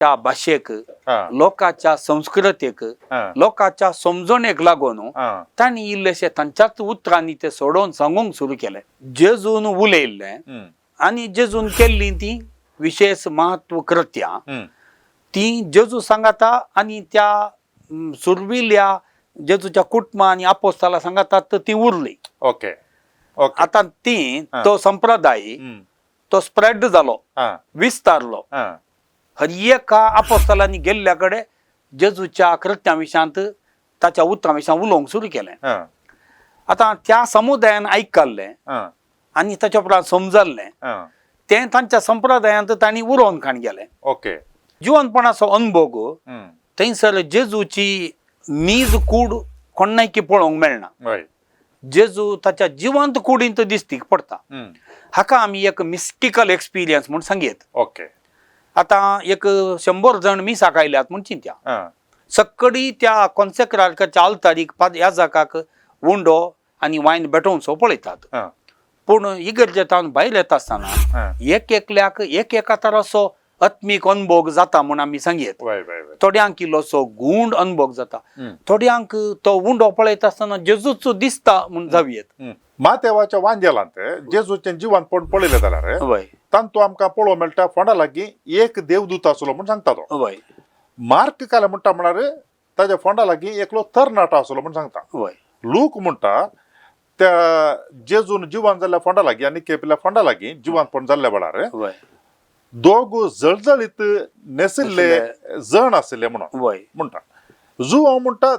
त्या भाषेक हा, लोकांच्या संस्कृतेक हा, लोकांच्या समजणेक लागून हा, तांणी इल्लेशे तांच्याच उतरांनी ते सोडवून सांगूंक सुरू केलें. जेजून उलयल्लें हम्म, आनी जेजून केल्ली ती विशेष महत्व कृत्यां हम्म, ती जेजू सांगाता आनी त्या सुरविल्ल्या जेजूच्या कुटुंबा आनी आपोस्ताला सांगातात तर ती उरली. ओके ओके, आता ती हा. तो संप्रदाय हम्म, तो स्प्रेड जालो, हा, विस्तारलो. हा, हर एका आपोस्तालांनी गेल्ल्या कडेन जेजूच्या कृत्यां विशयांत ताच्या उतरां विशयां उलोवंक सुरू केलें. हा, आता त्या समुदायान आयकल्लें हा, आनी ताच्या उपरांत समजल्लें हा, तें तांच्या संप्रदायांत तांणी उलोवन काण गेलें. ओके, जिवनपणाचो अनुभव हम्म, थंयसर जेजूची नीज कूड कोणायकी पळोवंक मेळना. हय, जेजू ताच्या जिवंत कुडींत दिसतीक पडटा. हम्म, हाका आमी एक मिस्टिकल एक्सपिरियन्स म्हूण सांगयत. ओके, आतां एक 100 जण मिसाक आयल्यात म्हूण चिंत्या. हा, सक्कडी त्या कॉन्सेक्रार्काच्या आल्तारीक याजकाक उंडो आनी वायन भेटोवचो पळयतात. हा, पूण इगर्जेंतान भायर येता आसतना हा, एकल्याक एक तराचो आत्मीक अनुभव जाता म्हूण आमी सांगयत. वय वय वय, थोड्यांक इल्लोसो गूंड अनुभव जाता, हम्म, थोड्यांक तो उंडो पळयता आसतना जेजूचो दिसता म्हूण जावयेत. हम्म. मातेवाच्या वांजेलांत जेजूचें जिवन पळयलें जाल्यार वय तांतू आमकां पळोवंक मेळटा फोंडा लागीं एक देवदूत आसलो म्हूण सांगता तो. वय मार्क काले म्हणटा म्हळ्यार ताच्या फोंडा लागीं एकलो तरणाटो आसलो म्हूण सांगता. वय लूक म्हणटा त्या जेजून जिवन जाल्ल्या फोंडा लागीं आनी केपेल्या फोंडा लागीं जिवनपण जाल्ल्या वेळार वय दोग जळजळीत नेसिल्ले जण आशिल्ले म्हणून वय म्हणटा. जुवांव म्हणटा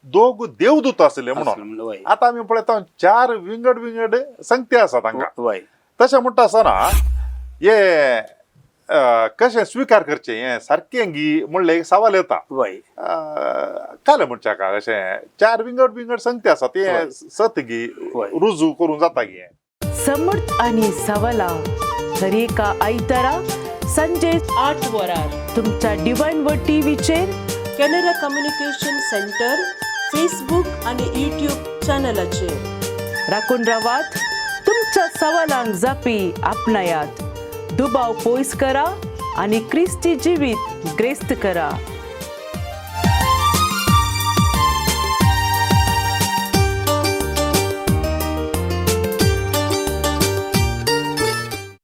दोग देवदूत आशिल्ले म्हणून. वय आतां आमी पळयता 4 विंगड संगती आसा तांकां. वय तशें म्हणटा आसतना हे कशें स्विकार करचें हें सारकें गी म्हणलें एक सवाल येता. वय काले म्हणच्या का अशें 4 विंगड संगती आसा ते सत गी रुजू करून जाता गी. समर्थ आणि सवाला दर एका आयतारा संजे 8 वरार तुमच्या डिवाइन वर्ड टीव्हीचेर कॅनरा कम्युनिकेशन सेंटर फेसबुक आणि यूट्यूब चॅनलाचेर राखून रावात. तुमच्या सवालांक जापी आपणायात. दुबाव पयस करा आणि क्रिस्ती जिवीत ग्रेस्त करा.